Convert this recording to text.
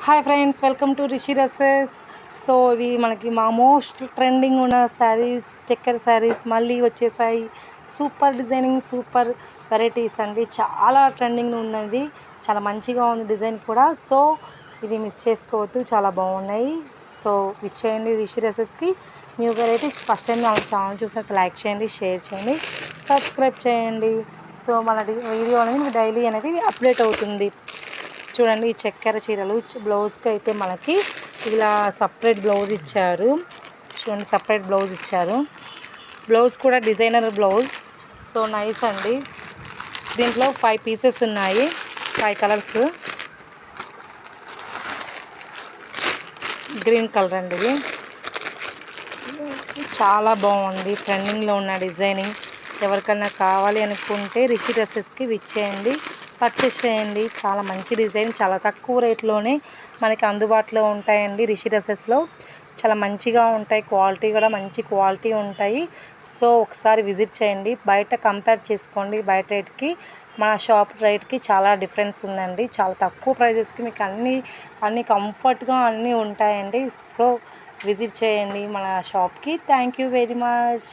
Hi friends, welcome to Rishi dresses. So ఇవి మనకి మా మోస్ట్ ట్రెండింగ్ ఉన్న శారీస్, చెక్కర్ శారీస్ మళ్ళీ వచ్చేసాయి. సూపర్ డిజైనింగ్, సూపర్ వెరైటీస్ అండి. చాలా ట్రెండింగ్ ఉన్నది, చాలా మంచిగా ఉంది డిజైన్ కూడా. సో ఇది మిస్ చేసుకోవద్దు, చాలా బాగున్నాయి. సో ఇచ్చేయండి రిషి డ్రెస్సెస్కి న్యూ వెరైటీస్. ఫస్ట్ టైం నా ఛానల్ చూసినట్టు లైక్ చేయండి, షేర్ చేయండి, సబ్స్క్రైబ్ చేయండి. సో మన వీడియో అనేది మీకు డైలీ అనేది అప్డేట్ అవుతుంది. చూడండి, ఈ చక్కెర చీరలు బ్లౌజ్కి అయితే మనకి ఇలా సపరేట్ బ్లౌజ్ ఇచ్చారు. చూడండి, సపరేట్ బ్లౌజ్ ఇచ్చారు. బ్లౌజ్ కూడా డిజైనర్ బ్లౌజ్. సో నైస్ అండి. దీంట్లో 5 పీసెస్ ఉన్నాయి, 5 కలర్స్. గ్రీన్ కలర్ అండి, ఇది చాలా బాగుంది. ట్రెండింగ్లో ఉన్న డిజైనింగ్. ఎవరికన్నా కావాలి అనుకుంటే రిషి డ్రెస్సెస్కి విచ్చేయండి, పర్చేస్ చేయండి. చాలా మంచి డిజైన్, చాలా తక్కువ రేట్లోనే మనకి అందుబాటులో ఉంటాయండి. రిషి డ్రెస్సెస్లో చాలా మంచిగా ఉంటాయి, క్వాలిటీ కూడా మంచి క్వాలిటీ ఉంటాయి. సో ఒకసారి విజిట్ చేయండి, బయట కంపేర్ చేసుకోండి. బయట రేట్కి మన షాప్ రేట్కి చాలా డిఫరెన్స్ ఉందండి. చాలా తక్కువ ప్రైజెస్కి మీకు అన్నీ కంఫర్ట్గా అన్నీ ఉంటాయండి. సో విజిట్ చేయండి మన షాప్కి. Thank you very much.